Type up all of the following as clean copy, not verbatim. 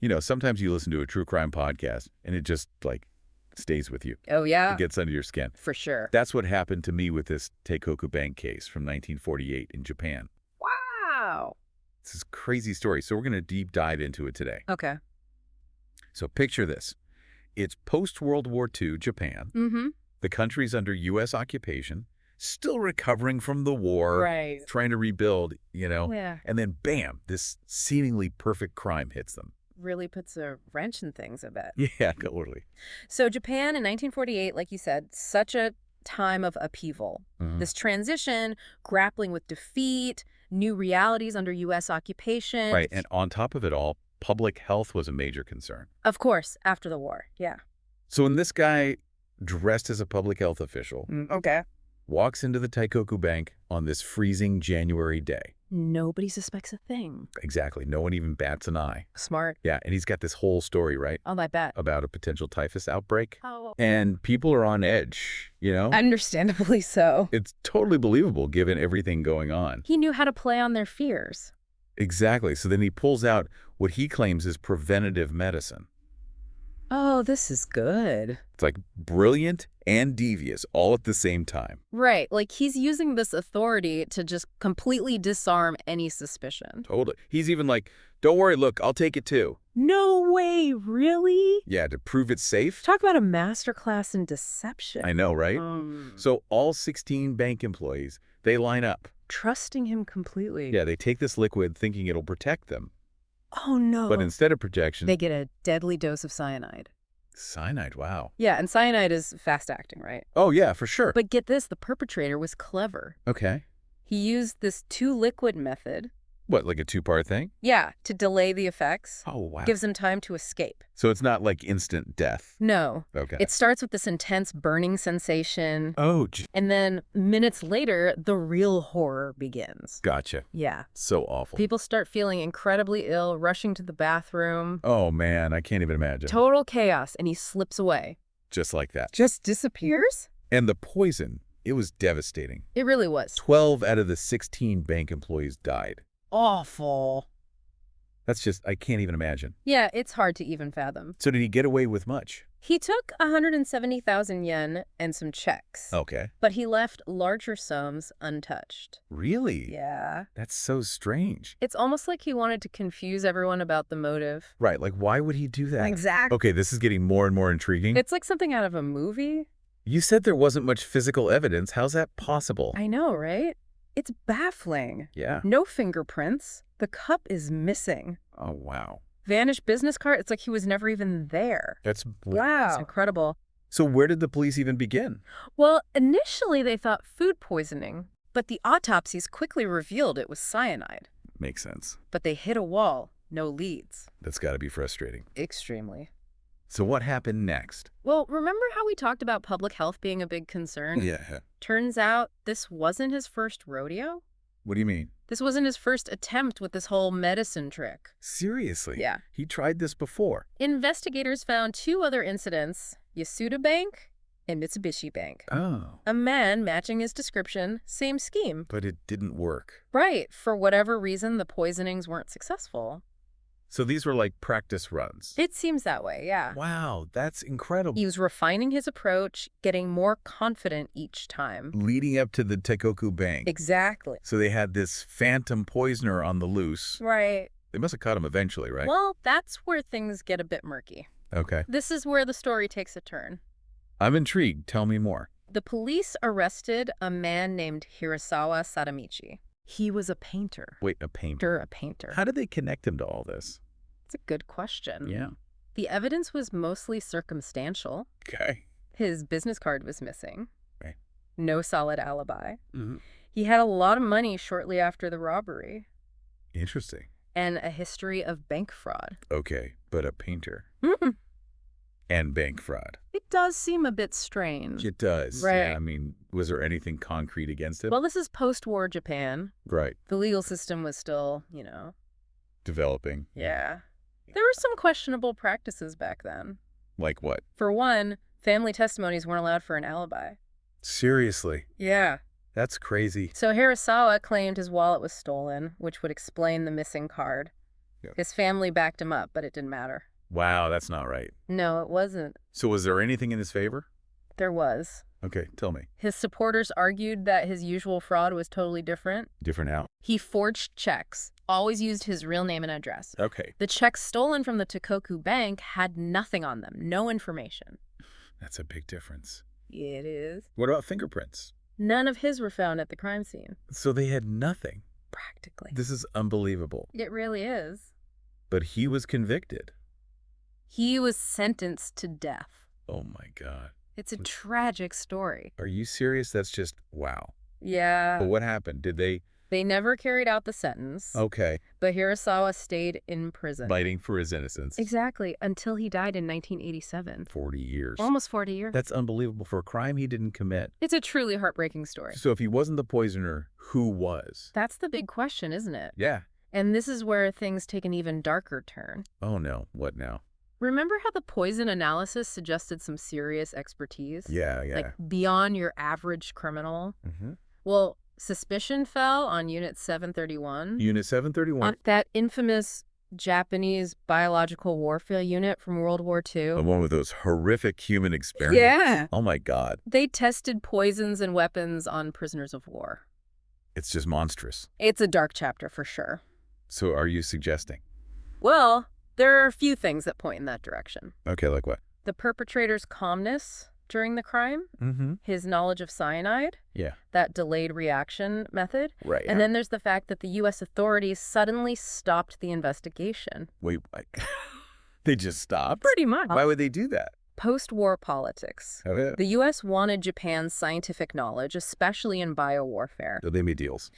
You know, sometimes you listen to a true crime podcast and it just, like, stays with you. Oh, yeah? It gets under your skin. For sure. That's what happened to me with this Teikoku Bank case from 1948 in Japan. Wow. This is a crazy story, so we're going to deep dive into it today. Okay. So picture this. It's post-World War II Japan. Mm-hmm. The country's under U.S. occupation, still recovering from the war, Right. trying to rebuild, Yeah. and then bam, this seemingly perfect crime hits them. Really puts a wrench in things, I bet. Yeah, totally. So Japan in 1948, like you said, such a time of upheaval. Mhm. This transition, grappling with defeat, new realities under U.S. occupation. Right, and on top of it all, public health was a major concern. Of course, after the war. Yeah. So when this guy, dressed as a public health official, Okay. walks into the Teikoku Bank on this freezing January day. Nobody suspects a thing. Exactly. No one even bats an eye. Smart. Yeah, and he's got this whole story, right, Oh, I bet. about a potential typhus outbreak. Oh. And people are on edge, Understandably so. It's totally believable given everything going on. He knew how to play on their fears. Exactly. So then he pulls out what he claims is preventative medicine. Oh, this is good. It's like brilliant and devious all at the same time. Right. Like he's using this authority to just completely disarm any suspicion. Totally. He's even like, don't worry, look, I'll take it too. No way, really? Yeah, to prove it's safe. Talk about a masterclass in deception. I know, right? So all 16 bank employees, they line up. Trusting him completely. Yeah, they take this liquid thinking it'll protect them. Oh, no. But instead of protection... They get a deadly dose of cyanide. Cyanide, wow. Yeah, and cyanide is fast-acting, right? Oh, yeah, for sure. But get this, the perpetrator was clever. Okay. He used this two-liquid method. What, like a two-part thing? Yeah, to delay the effects. Oh, wow. Gives him time to escape. So it's not like instant death. No. Okay. It starts with this intense burning sensation. Oh, And then minutes later, the real horror begins. gotcha. Yeah. So awful. People start feeling incredibly ill, rushing to the bathroom. Oh, man, I can't even imagine. Total chaos, and he slips away. Just like that. Just disappears? And the poison, it was devastating. It really was. 12 out of the 16 bank employees died. Awful. That's just, I can't even imagine. Yeah, it's hard to even fathom. So did he get away with much? He took 170,000 yen and some checks. Okay. But he left larger sums untouched. Really? Yeah. That's so strange. It's almost like he wanted to confuse everyone about the motive. Right, like why would he do that? Exactly. Okay, this is getting more and more intriguing. It's like something out of a movie. You said there wasn't much physical evidence. How's that possible? I know, right? It's baffling. Yeah. No fingerprints. The cup is missing. Oh, wow. Vanished business card. It's like he was never even there. That's... Wow. It's incredible. So where did the police even begin? Well, initially they thought food poisoning, but the autopsies quickly revealed it was cyanide. Makes sense. But they hit a wall. No leads. That's got to be frustrating. Extremely. So what happened next? Well, remember how we talked about public health being a big concern? Yeah. Turns out this wasn't his first rodeo. What do you mean? This wasn't his first attempt with this whole medicine trick. Seriously? Yeah. He tried this before. Investigators found 2 other incidents, Yasuda Bank and Mitsubishi Bank. Oh. A man matching his description, same scheme. But it didn't work. Right. For whatever reason, the poisonings weren't successful. So these were like practice runs. It seems that way, yeah. Wow, that's incredible. He was refining his approach, getting more confident each time. Leading up to the Teikoku Bank. Exactly. So they had this phantom poisoner on the loose. Right. They must have caught him eventually, right? Well, that's where things get a bit murky. Okay. This is where the story takes a turn. I'm intrigued. Tell me more. The police arrested a man named Hirasawa Sadamichi. He was a painter. Wait, a painter? A painter. How did they connect him to all this? It's a good question. Yeah. The evidence was mostly circumstantial. Okay. His business card was missing. Right. No solid alibi. Mm-hmm. He had a lot of money shortly after the robbery. Interesting. And a history of bank fraud. Okay, but a painter. Mm-mm. And bank fraud. It does seem a bit strange. It does. Right. Yeah, I mean, was there anything concrete against him? Well, this is post-war Japan. Right. The legal system was still, Developing. Yeah. There were some questionable practices back then. Like what? For one, family testimonies weren't allowed for an alibi. Seriously? Yeah. That's crazy. So Hirasawa claimed his wallet was stolen, which would explain the missing card. His family backed him up, but it didn't matter. Wow, that's not right. No, it wasn't. So was there anything in his favor? There was. Okay, tell me. His supporters argued that his usual fraud was totally different. Different how? He forged checks, always used his real name and address. Okay. The checks stolen from the Teikoku Bank had nothing on them, no information. That's a big difference. It is. What about fingerprints? None of his were found at the crime scene. So they had nothing. Practically. This is unbelievable. It really is. But he was convicted. He was sentenced to death. Oh my God. It's a tragic story. Are you serious? That's just, wow. Yeah. But what happened? Did they? They never carried out the sentence. Okay. But Hirasawa stayed in prison. Fighting for his innocence. Exactly, until he died in 1987. 40 years. Almost 40 years. That's unbelievable for a crime he didn't commit. It's a truly heartbreaking story. So if he wasn't the poisoner, who was? That's the big question, isn't it? Yeah. And this is where things take an even darker turn. Oh no, what now? Remember how the poison analysis suggested some serious expertise? Yeah. Like beyond your average criminal? Mm-hmm. Well, suspicion fell on Unit 731. Unit 731. On that infamous Japanese biological warfare unit from World War II. The one with those horrific human experiments. Yeah. Oh my God. They tested poisons and weapons on prisoners of war. It's just monstrous. It's a dark chapter for sure. So are you suggesting? Well, there are a few things that point in that direction. Okay, like what? The perpetrator's calmness during the crime, Mm-hmm. his knowledge of cyanide, Yeah. that delayed reaction method, Right. and then there's the fact that the U.S. authorities suddenly stopped the investigation. Wait, they just stopped? Pretty much. Why would they do that? Post-war politics. Oh, yeah. The U.S. wanted Japan's scientific knowledge, especially in biowarfare. So they made deals.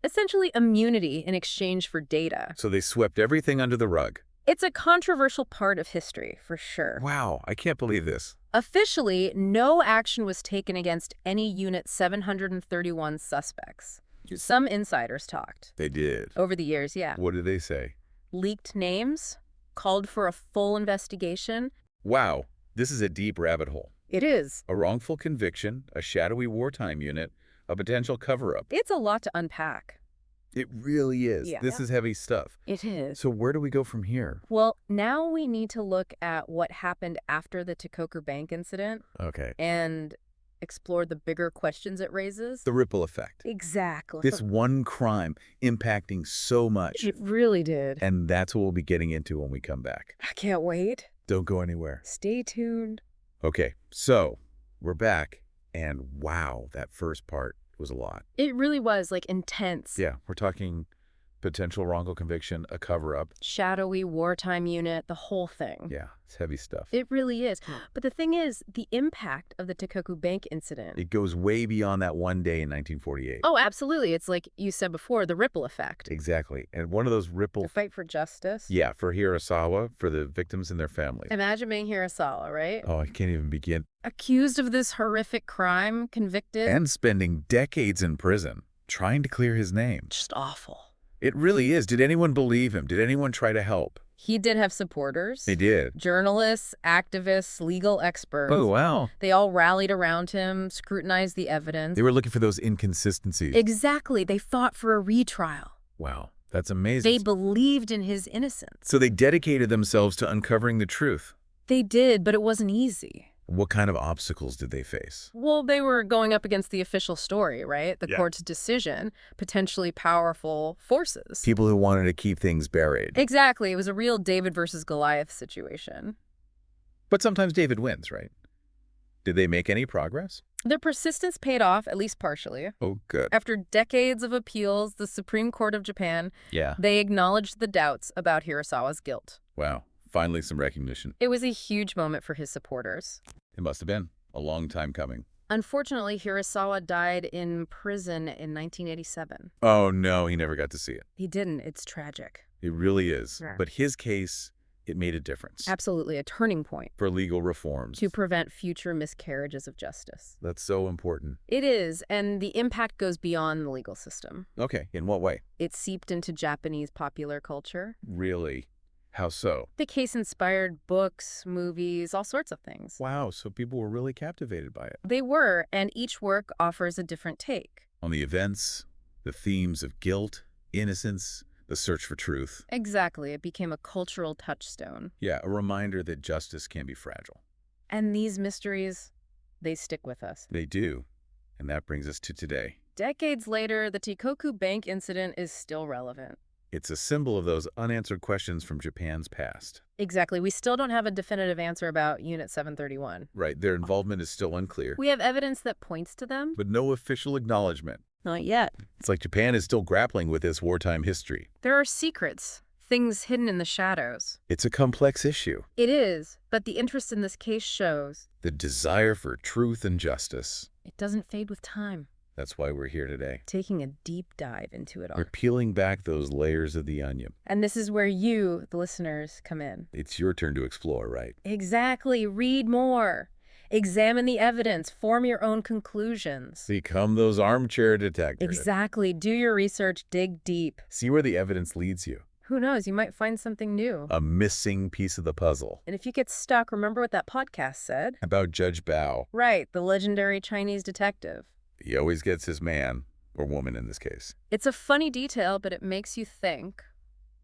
Essentially immunity in exchange for data. So they swept everything under the rug. It's a controversial part of history, for sure. Wow, I can't believe this. Officially, no action was taken against any Unit 731 suspects. Some insiders talked. They did. Over the years, yeah. What did they say? Leaked names, called for a full investigation. Wow, this is a deep rabbit hole. It is. A wrongful conviction, a shadowy wartime unit, a potential cover-up. It's a lot to unpack. It really is. Yeah. This is heavy stuff. It is. So where do we go from here? Well, now we need to look at what happened after the Teikoku Bank incident Okay. and explore the bigger questions it raises. The ripple effect. Exactly. This one crime impacting so much. It really did. And that's what we'll be getting into when we come back. I can't wait. Don't go anywhere. Stay tuned. Okay, so we're back, and wow, that first part was a lot. It really was, like, intense. Yeah, we're talking potential wrongful conviction, a cover-up. Shadowy wartime unit, the whole thing. Yeah, it's heavy stuff. It really is. But the thing is, the impact of the Teikoku Bank incident. It goes way beyond that one day in 1948. Oh, absolutely. It's like you said before, the ripple effect. Exactly. And one of those ripple... The fight for justice. Yeah, for Hirasawa, for the victims and their families. Imagine being Hirasawa, right? Oh, I can't even begin. Accused of this horrific crime, convicted. And spending decades in prison, trying to clear his name. Just awful. It really is. Did anyone believe him? Did anyone try to help? He did have supporters. They did. Journalists, activists, legal experts. Oh, wow. They all rallied around him, scrutinized the evidence. They were looking for those inconsistencies. Exactly. They fought for a retrial. Wow, that's amazing. They believed in his innocence. So they dedicated themselves to uncovering the truth. They did, but it wasn't easy. What kind of obstacles did they face? Well, they were going up against the official story, right? The Yeah. court's decision, potentially powerful forces. People who wanted to keep things buried. Exactly. It was a real David versus Goliath situation. But sometimes David wins, right? Did they make any progress? Their persistence paid off, at least partially. Oh, good. After decades of appeals, the Supreme Court of Japan, Yeah. they acknowledged the doubts about Hirasawa's guilt. Wow. Finally some recognition. It was a huge moment for his supporters. It must have been a long time coming. Unfortunately, Hirasawa died in prison in 1987. Oh, no, he never got to see it. He didn't. It's tragic. It really is. Yeah. But his case, it made a difference. Absolutely a turning point For legal reforms. to prevent future miscarriages of justice. That's so important. It is, and the impact goes beyond the legal system. Okay, in what way? It seeped into Japanese popular culture. Really? How so? The case inspired books, movies, all sorts of things. Wow, so people were really captivated by it. They were, and each work offers a different take. On the events, the themes of guilt, innocence, The search for truth. Exactly. It became a cultural touchstone. Yeah, a reminder that justice can be fragile. And these mysteries, they stick with us. They do. And that brings us to today. Decades later, the Teikoku Bank incident is still relevant. It's a symbol of those unanswered questions from Japan's past. Exactly. We still don't have a definitive answer about Unit 731. Right, their involvement is still unclear. We have evidence that points to them. But no official acknowledgement. Not yet. It's like Japan is still grappling with its wartime history. There are secrets, things hidden in the shadows. It's a complex issue. It is, but the interest in this case shows The desire for truth and justice. it doesn't fade with time. That's why we're here today. Taking a deep dive into it all. We're peeling back those layers of the onion. And this is where you, the listeners, come in. It's your turn to explore, right? Exactly. Read more. Examine the evidence. Form your own conclusions. Become those armchair detectives. Exactly. Do your research. Dig deep. See where the evidence leads you. Who knows? You might find something new. A missing piece of the puzzle. And if you get stuck, remember what that podcast said. About Judge Bao. Right. The legendary Chinese detective. He always gets his man, or woman in this case. It's a funny detail, but it makes you think.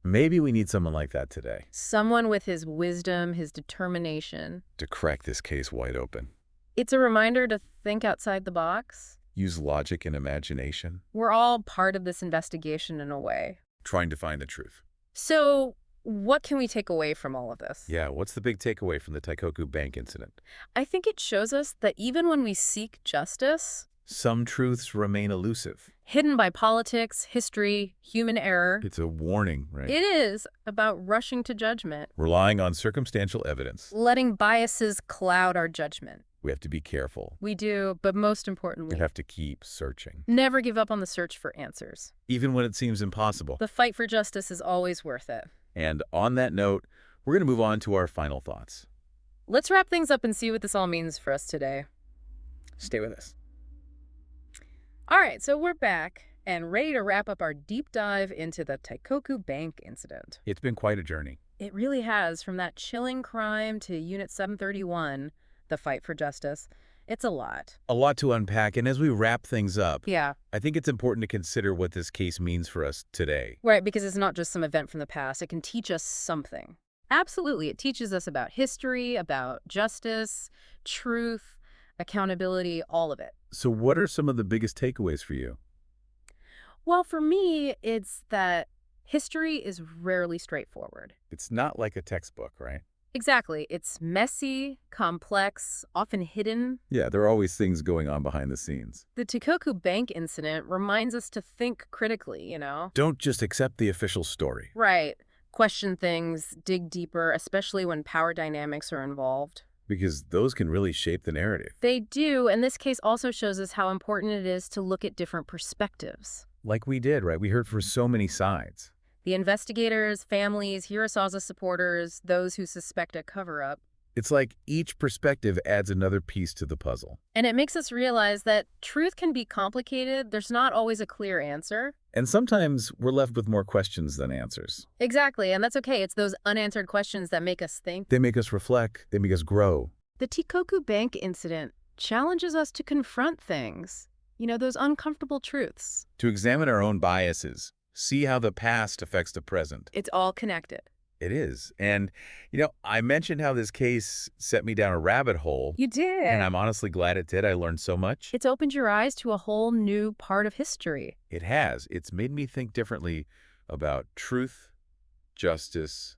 Maybe we need someone like that today. Someone with his wisdom, his determination. To crack this case wide open. It's a reminder to think outside the box. Use logic and imagination. We're all part of this investigation in a way. Trying to find the truth. So, what can we take away from all of this? Yeah, what's the big takeaway from the Teikoku Bank incident? I think it shows us that even when we seek justice, Some truths remain elusive. hidden by politics, history, human error, It's a warning, right? it is about rushing to judgment, Relying on circumstantial evidence. letting biases cloud our judgment. We have to be careful. We do, but most We importantly, have to keep searching. never give up on the search for answers. Even when it seems impossible. The fight for justice is always worth it. And on that note, we're going to move on to our final thoughts. Let's wrap things up and see what this all means for us today. Stay with us. All right, so we're back and ready to wrap up our deep dive into the Teikoku Bank incident. It's been quite a journey. It really has, from that chilling crime to Unit 731, the fight for justice. It's a lot. A lot to unpack, and as we wrap things up, Yeah, I think it's important to consider what this case means for us today. right, because it's not just some event from the past. It can teach us something. Absolutely, it teaches us about history, about justice, truth, accountability, all of it. So what are some of the biggest takeaways for you? Well, for me, it's that history is rarely straightforward. It's not like a textbook, right? Exactly. It's messy, complex, often hidden. Yeah, there are always things going on behind the scenes. The Teikoku Bank incident reminds us to think critically, Don't just accept the official story. Right. Question things, dig deeper, especially when power dynamics are involved. Because those can really shape the narrative. They do, and this case also shows us how important it is to look at different perspectives. Like we did, right? We heard from so many sides. The investigators, families, Hirasawa supporters, those who suspect a cover-up. It's like each perspective adds another piece to the puzzle. And it makes us realize that truth can be complicated. There's not always a clear answer. And sometimes we're left with more questions than answers. Exactly, and that's okay. It's those unanswered questions that make us think. They make us reflect. They make us grow. The Teikoku Bank incident challenges us to confront things. Those uncomfortable truths. To examine our own biases. See how the past affects the present. It's all connected. It is. And, I mentioned how this case set me down a rabbit hole. You did. And I'm honestly glad it did. I learned so much. It's opened your eyes to a whole new part of history. It has. It's made me think differently about truth, justice,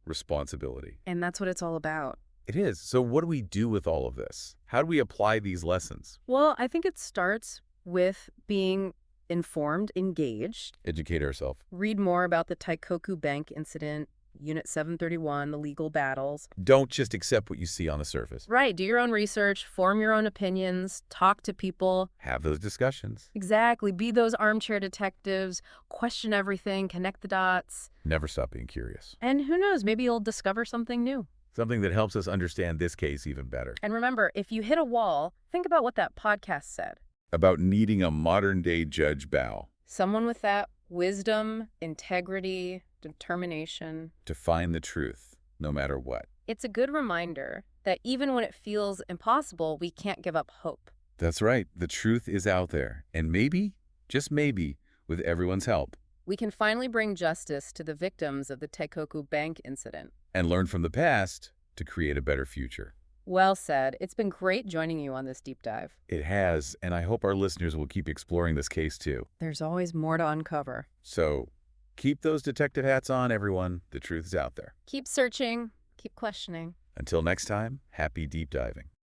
responsibility. And that's what it's all about. It is. So what do we do with all of this? How do we apply these lessons? Well, I think it starts with being informed, engaged. Educate ourselves. Read more about the Teikoku Bank incident, Unit 731, the legal battles. Don't just accept what you see on the surface. Right. Do your own research, form your own opinions, talk to people. Have those discussions. Exactly. Be those armchair detectives, question everything, connect the dots. Never stop being curious. And who knows, maybe you'll discover something new. Something that helps us understand this case even better. And remember, if you hit a wall, think about what that podcast said. About needing a modern-day Judge Bao. Someone with that wisdom, integrity, determination. To find the truth, no matter what. It's a good reminder that even when it feels impossible, we can't give up hope. That's right. The truth is out there. And maybe, just maybe, with everyone's help, we can finally bring justice to the victims of the Teikoku Bank incident. And learn from the past to create a better future. Well said. It's been great joining you on this deep dive. It has, and I hope our listeners will keep exploring this case too. There's always more to uncover. So, keep those detective hats on, everyone. The truth is out there. Keep searching, keep questioning. Until next time, happy deep diving.